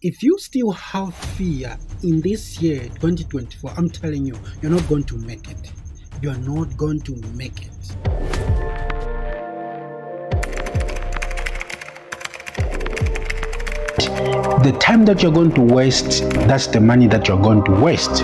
If you still have fear in this year 2024, I'm telling you, you're not going to make it. You're not going to make it. The time that you're going to waste, that's the money that you're going to waste.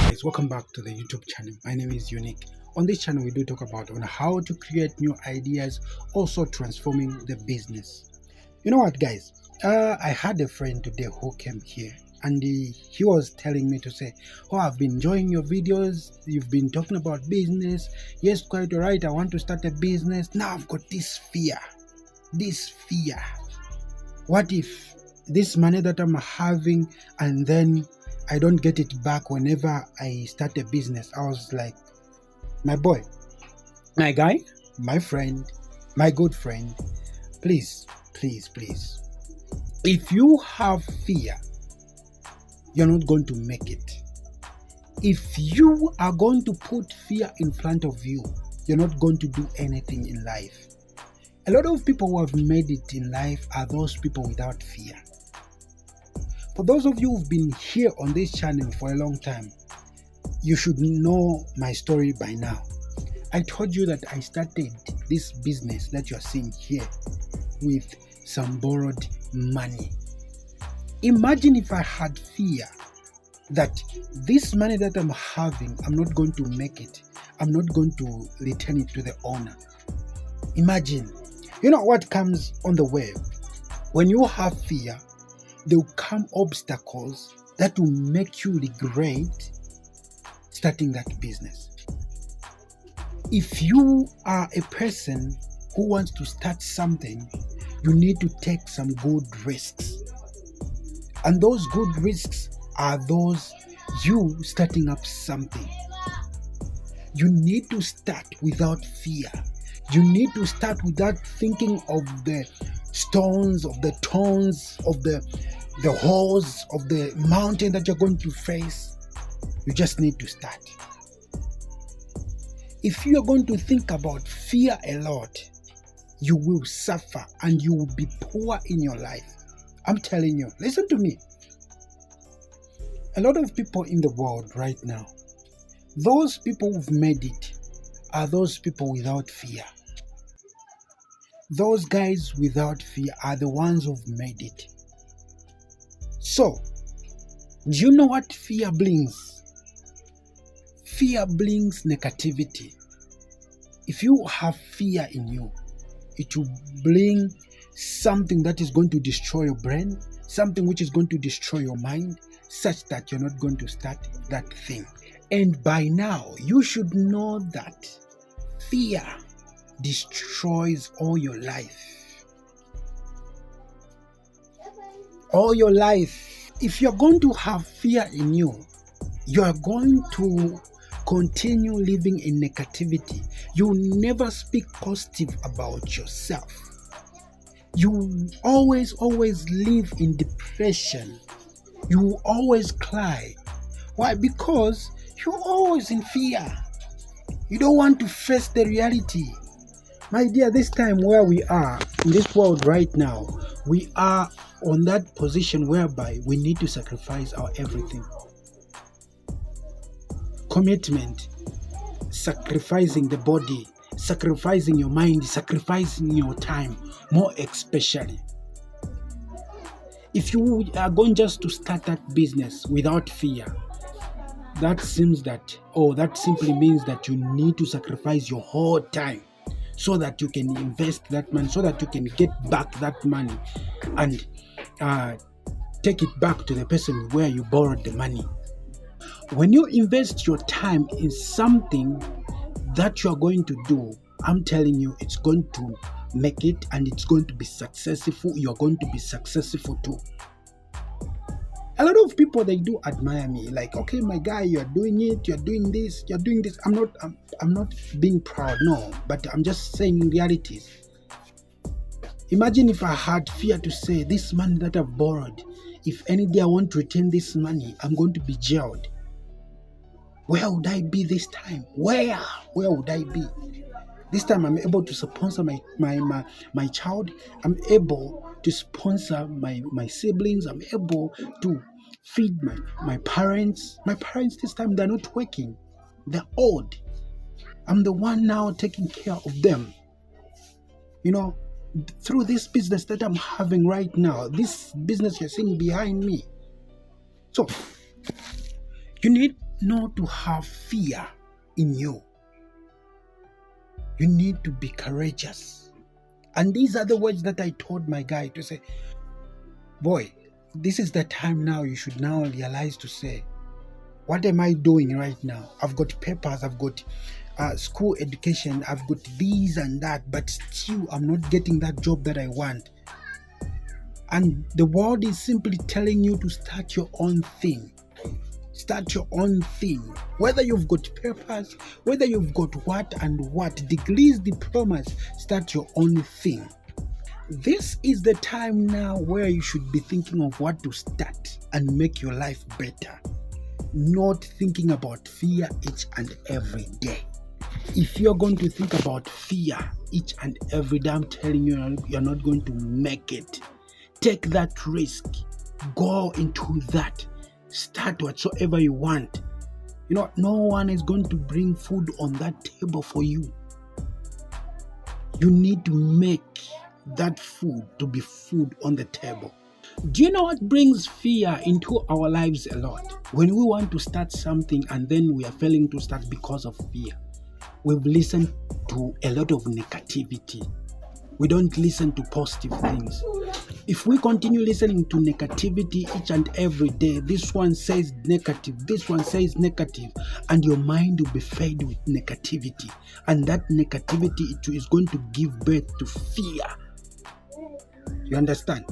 Guys, welcome back to the YouTube channel. My name is Unique. On this channel, we do talk about on how to create new ideas, also transforming the business. You know what, guys? I had a friend today who came here and he was telling me to say, oh, I've been enjoying your videos. You've been talking about business. Yes, quite all right. I want to start a business. Now I've got this fear. What if this money that I'm having and then I don't get it back whenever I start a business? I was like, my boy, my guy, my friend, my good friend, please. If you have fear, you're not going to make it. If you are going to put fear in front of you, you're not going to do anything in life. A lot of people who have made it in life are those people without fear. For those of you who've been here on this channel for a long time, you should know my story by now. I told you that I started this business that you're seeing here with some borrowed money. Imagine if I had fear that this money that I'm having, I'm not going to make it. I'm not going to return it to the owner. Imagine. You know what comes on the way? When you have fear, there will come obstacles that will make you regret starting that business. If you are a person who wants to start something, you need to take some good risks. And those good risks are those you starting up something. You need to start without fear. You need to start without thinking of the stones, of the thorns, of the holes, of the mountain that you're going to face. You just need to start. If you are going to think about fear a lot, you will suffer and you will be poor in your life. I'm telling you, listen to me. A lot of people in the world right now, those people who've made it are those people without fear. Those guys without fear are the ones who've made it. So, do you know what fear brings? Fear brings negativity. If you have fear in you, it will bring something that is going to destroy your brain, something which is going to destroy your mind, such that you're not going to start that thing. And by now, you should know that fear destroys all your life. All your life. If you're going to have fear in you, you're going to continue living in negativity. You never speak positive about yourself. You always live in depression. You always cry. Why? Because you're always in fear. You don't want to face the reality. My dear, this time where we are in this world right now, we are on that position whereby we need to sacrifice our everything. Commitment, sacrificing the body, sacrificing your mind, sacrificing your time, more especially. If you are going just to start that business without fear, that simply means that you need to sacrifice your whole time so that you can invest that money, so that you can get back that money and take it back to the person where you borrowed the money. When you invest your time in something that you are going to do, I'm telling you, it's going to make it and it's going to be successful. You're going to be successful too. A lot of people, they do admire me, like, okay, my guy, you're doing it, you're doing this. I'm not being proud, no, but I'm just saying realities. Imagine if I had fear to say, this money that I've borrowed, if any day I want to return this money, I'm going to be jailed. Where would I be this time? Where would I be? This time I'm able to sponsor my child. I'm able to sponsor my siblings. I'm able to feed my parents. My parents this time they're not working. They're old. I'm the one now taking care of them. You know, through this business that I'm having right now, this business you're seeing behind me. So you need not to have fear in you. You need to be courageous. And these are the words that I told my guy to say, boy, this is the time now you should now realize to say, what am I doing right now? I've got papers, I've got school education, I've got this and that, but still I'm not getting that job that I want. And the world is simply telling you to start your own thing. Start your own thing. Whether you've got papers, whether you've got what and what, degrees, diplomas, start your own thing. This is the time now where you should be thinking of what to start and make your life better. Not thinking about fear each and every day. If you're going to think about fear each and every day, I'm telling you, you're not going to make it. Take that risk. Go into that. Start whatsoever you want. You know, no one is going to bring food on that table for you. You need to make that food to be food on the table. Do you know what brings fear into our lives a lot? When we want to start something and then we are failing to start because of fear. We've listened to a lot of negativity. We don't listen to positive things. If we continue listening to negativity each and every day, this one says negative, this one says negative, and your mind will be fed with negativity. And that negativity is going to give birth to fear. You understand?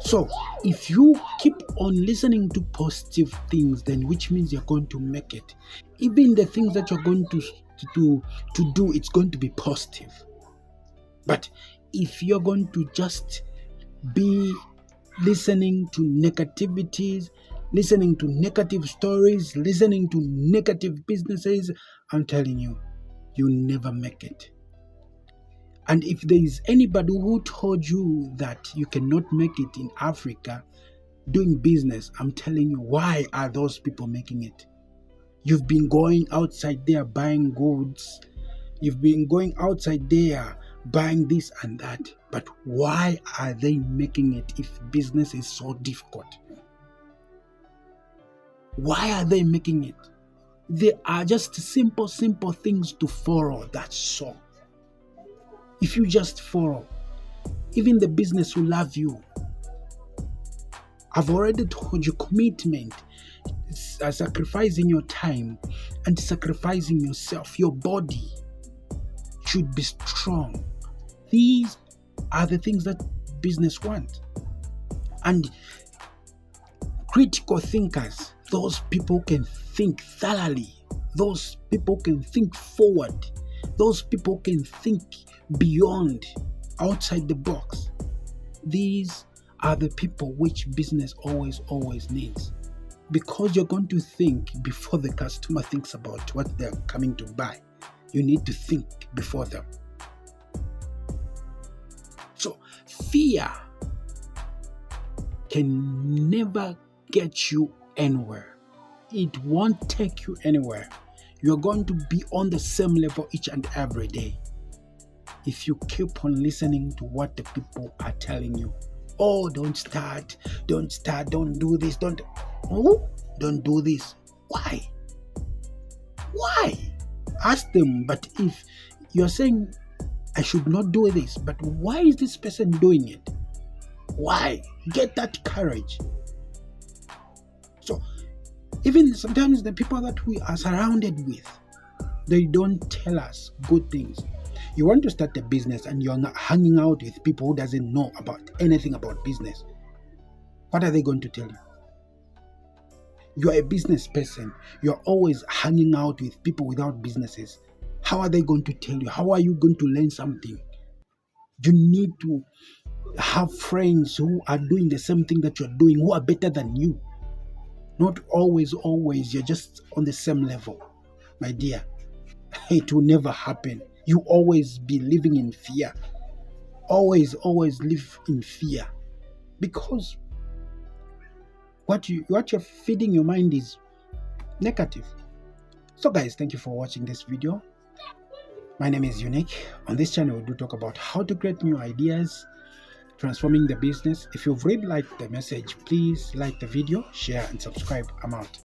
So, if you keep on listening to positive things, then which means you're going to make it. Even the things that you're going to do, it's going to be positive. But if you're going to just be listening to negativities, listening to negative stories, listening to negative businesses, I'm telling you, you'll never make it. And if there is anybody who told you that you cannot make it in Africa doing business, I'm telling you, why are those people making it? You've been going outside there buying goods. You've been going outside there buying this and that. But why are they making it if business is so difficult? Why are they making it? They are just simple things to follow. That's all. If you just follow, even the business will love you. I've already told you, commitment, sacrificing your time and sacrificing yourself. Your body should be strong. These are the things that business want. And critical thinkers, those people can think thoroughly. Those people can think forward. Those people can think beyond, outside the box. These are the people which business always needs. Because you're going to think before the customer thinks about what they're coming to buy. You need to think before them. So fear can never get you anywhere. It won't take you anywhere. You're going to be on the same level each and every day. If you keep on listening to what the people are telling you. Oh, don't start, don't do this, don't do this. Why? Ask them. But if you're saying, I should not do this, but why is this person doing it? Why? Get that courage. So, even sometimes the people that we are surrounded with, they don't tell us good things. You want to start a business and you're not hanging out with people who doesn't know about anything about business. What are they going to tell you? You're a business person. You're always hanging out with people without businesses. How are they going to tell you? How are you going to learn something? You need to have friends who are doing the same thing that you're doing, who are better than you. Not always, you're just on the same level, my dear. it will never happen. You always be living in fear. Always live in fear. Because what you're feeding your mind is negative. So guys, thank you for watching this video. My name is Unique. On this channel, we do talk about how to create new ideas, transforming the business. If you've really liked the message, please like the video, share and subscribe. I'm out.